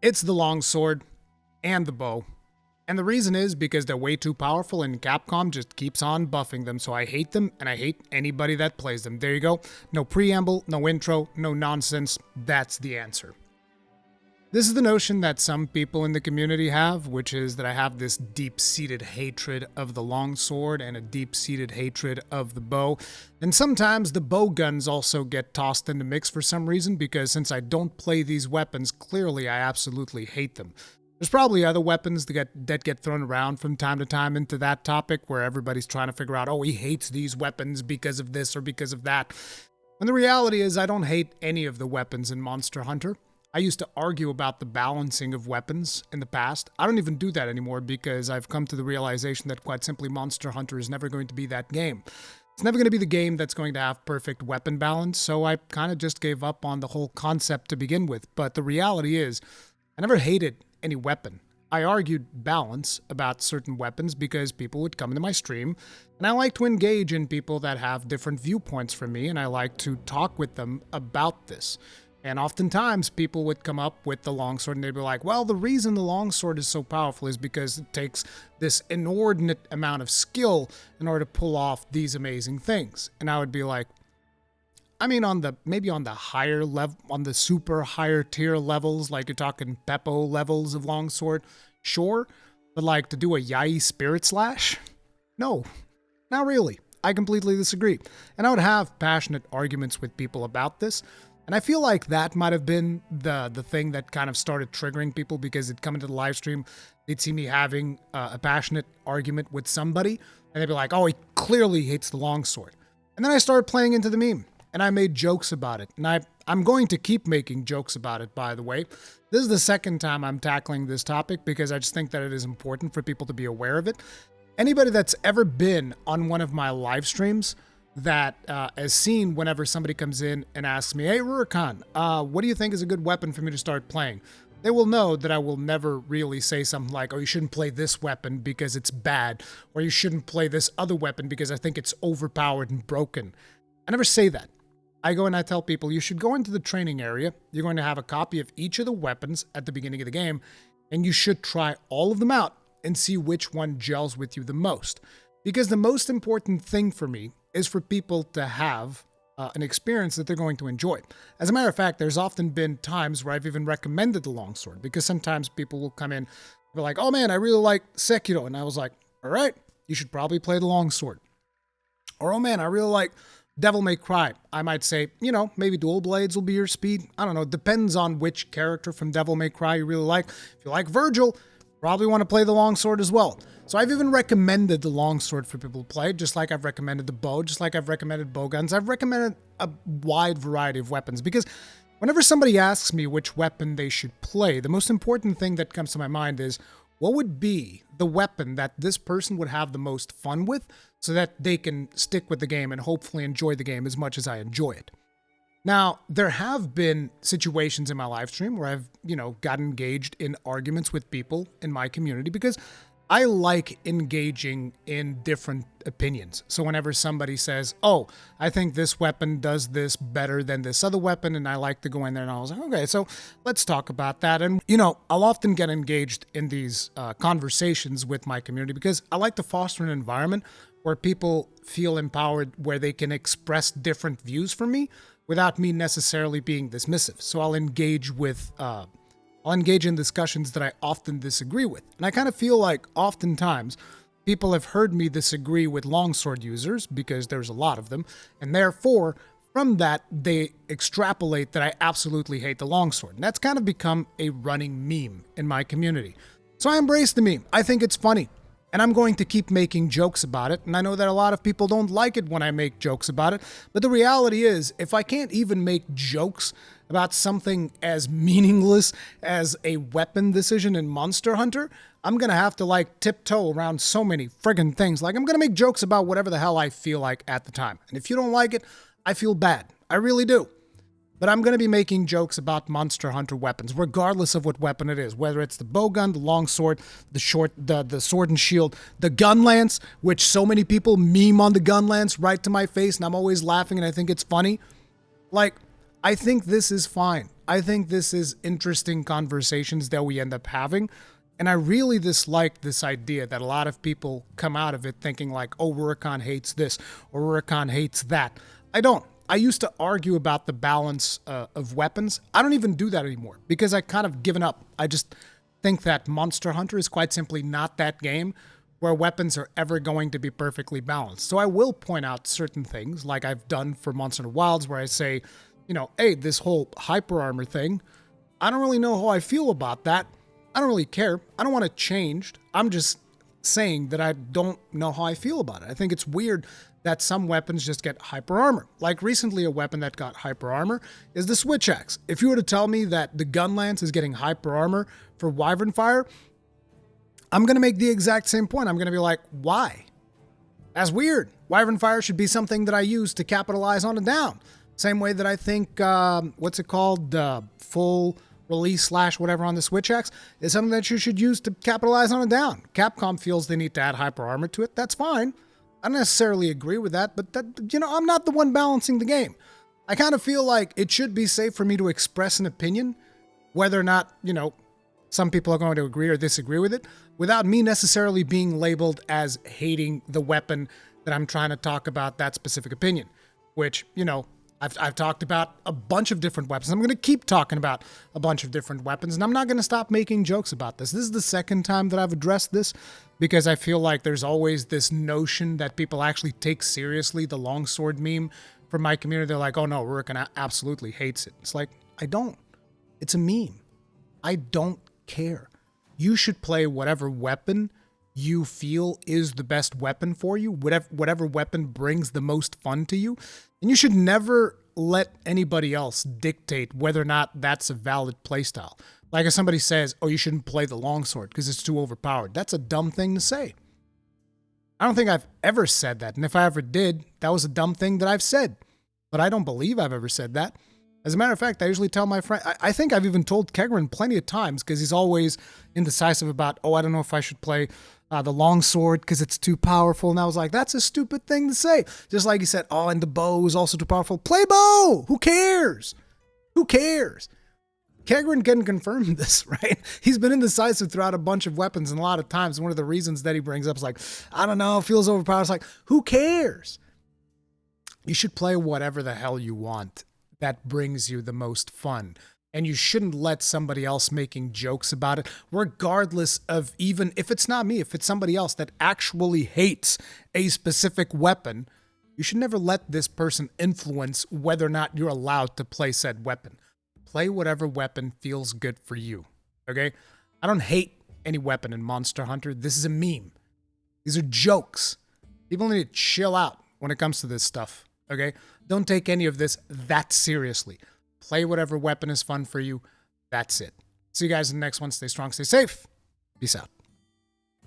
It's the longsword and the bow. And the reason is because they're way too powerful and Capcom just keeps on buffing them, so I hate them and I hate anybody that plays them. There you go. No preamble, no intro, no nonsense. That's the answer. This is the notion that some people in the community have, which is that I have this deep-seated hatred of the longsword and a deep-seated hatred of the bow. And sometimes the bow guns also get tossed in the mix for some reason, because since I don't play these weapons, clearly I absolutely hate them. There's probably other weapons that get thrown around from time to time into that topic where everybody's trying to figure out, oh, he hates these weapons because of this or because of that. And the reality is I don't hate any of the weapons in Monster Hunter. I used to argue about the balancing of weapons in the past. I don't even do that anymore because I've come to the realization that quite simply Monster Hunter is never going to be that game. It's never going to be the game that's going to have perfect weapon balance, so I kind of just gave up on the whole concept to begin with. But the reality is, I never hated any weapon. I argued balance about certain weapons because people would come into my stream, and I like to engage in people that have different viewpoints from me, and I like to talk with them about this. And oftentimes, people would come up with the longsword and they'd be like, well, the reason the longsword is so powerful is because it takes this inordinate amount of skill in order to pull off these amazing things. And I would be like, I mean, maybe on the higher level, on the super higher tier levels, like you're talking Peppo levels of longsword, sure. But like to do a Yai Spirit Slash? No, not really. I completely disagree. And I would have passionate arguments with people about this. And I feel like that might have been the thing that kind of started triggering people, because they'd come into the live stream, they'd see me having a passionate argument with somebody, and they'd be like, oh, he clearly hates the longsword. And then I started playing into the meme, and I made jokes about it. And I'm going to keep making jokes about it, by the way. This is the second time I'm tackling this topic because I just think that it is important for people to be aware of it. Anybody that's ever been on one of my live streams that has seen whenever somebody comes in and asks me, hey, Rurikhan, what do you think is a good weapon for me to start playing? They will know that I will never really say something like, oh, you shouldn't play this weapon because it's bad, or you shouldn't play this other weapon because I think it's overpowered and broken. I never say that. I go and I tell people, you should go into the training area. You're going to have a copy of each of the weapons at the beginning of the game, and you should try all of them out and see which one gels with you the most. Because the most important thing for me is for people to have an experience that they're going to enjoy. As a matter of fact, there's often been times where I've even recommended the longsword, because sometimes people will come in and be like, oh man, I really like Sekiro. And I was like, all right, you should probably play the longsword. Or, oh man, I really like Devil May Cry. I might say, maybe dual blades will be your speed. I don't know. It depends on which character from Devil May Cry you really like. If you like Virgil, probably want to play the longsword as well. So I've even recommended the longsword for people to play, just like I've recommended the bow, just like I've recommended bow guns. I've recommended a wide variety of weapons, because whenever somebody asks me which weapon they should play, the most important thing that comes to my mind is, what would be the weapon that this person would have the most fun with so that they can stick with the game and hopefully enjoy the game as much as I enjoy it. Now, there have been situations in my live stream where I've, gotten engaged in arguments with people in my community, because I like engaging in different opinions. So whenever somebody says, oh, I think this weapon does this better than this other weapon, and I like to go in there and I was like, okay, so let's talk about that. And, I'll often get engaged in these conversations with my community because I like to foster an environment where people feel empowered, where they can express different views from me without me necessarily being dismissive. So I'll engage in discussions that I often disagree with. And I kind of feel like oftentimes people have heard me disagree with longsword users, because there's a lot of them, and therefore from that they extrapolate that I absolutely hate the longsword. And that's kind of become a running meme in my community. So I embrace the meme. I think it's funny. And I'm going to keep making jokes about it. And I know that a lot of people don't like it when I make jokes about it. But the reality is, if I can't even make jokes about something as meaningless as a weapon decision in Monster Hunter, I'm going to have to tiptoe around so many friggin' things. I'm going to make jokes about whatever the hell I feel like at the time. And if you don't like it, I feel bad. I really do. But I'm going to be making jokes about Monster Hunter weapons, regardless of what weapon it is, whether it's the bow gun, the longsword, the sword and shield, the gun lance, which so many people meme on the gun lance right to my face, and I'm always laughing and I think it's funny. I think this is fine. I think this is interesting conversations that we end up having. And I really dislike this idea that a lot of people come out of it thinking like, oh, Rurikhan hates this or Rurikhan hates that. I don't. I used to argue about the balance of weapons. I don't even do that anymore because I kind of given up. I just think that Monster Hunter is quite simply not that game where weapons are ever going to be perfectly balanced. So I will point out certain things like I've done for Monster Hunter Wilds where I say, you know, hey, this whole hyper armor thing, I don't really know how I feel about that. I don't really care. I don't want it changed. I'm just saying that I don't know how I feel about it. I think it's weird that some weapons just get hyper armor. Like recently, a weapon that got hyper armor is the switch axe. If you were to tell me that the gun lance is getting hyper armor for Wyvern Fire, I'm going to make the exact same point. I'm going to be like, why? That's weird. Wyvern Fire should be something that I use to capitalize on a down. Same way that I think, what's it called? Full release / whatever on the switch axe is something that you should use to capitalize on a down. Capcom feels they need to add hyper armor to it. That's fine. I don't necessarily agree with that, but that, you know, I'm not the one balancing the game. I kind of feel like it should be safe for me to express an opinion, whether or not, you know, some people are going to agree or disagree with it, without me necessarily being labeled as hating the weapon that I'm trying to talk about that specific opinion, which, you know, I've talked about a bunch of different weapons. I'm going to keep talking about a bunch of different weapons, and I'm not going to stop making jokes about this. This is the second time that I've addressed this because I feel like there's always this notion that people actually take seriously the longsword meme from my community. They're like, oh no, Rurikhan absolutely hates it. It's like, I don't. It's a meme. I don't care. You should play whatever weapon you feel is the best weapon for you, whatever weapon brings the most fun to you, and you should never let anybody else dictate whether or not that's a valid playstyle. Like if somebody says, oh, you shouldn't play the longsword because it's too overpowered, that's a dumb thing to say. I don't think I've ever said that, and if I ever did, that was a dumb thing that I've said, but I don't believe I've ever said that. As a matter of fact, I usually tell my friend, I think I've even told Kegrin plenty of times because he's always indecisive about, oh, I don't know if I should play the longsword because it's too powerful. And I was like, that's a stupid thing to say. Just like he said, oh, and the bow is also too powerful. Play bow! Who cares? Who cares? Kegrin can confirm this, right? He's been indecisive throughout a bunch of weapons, and a lot of times one of the reasons that he brings up is like, I don't know, it feels overpowered. It's like, who cares? You should play whatever the hell you want that brings you the most fun. And you shouldn't let somebody else making jokes about it, regardless of even if it's not me, if it's somebody else that actually hates a specific weapon, you should never let this person influence whether or not you're allowed to play said weapon. Play whatever weapon feels good for you, okay? I don't hate any weapon in Monster Hunter. This is a meme. These are jokes. People need to chill out when it comes to this stuff, okay? Don't take any of this that seriously. Play whatever weapon is fun for you. That's it. See you guys in the next one. Stay strong, stay safe. Peace out.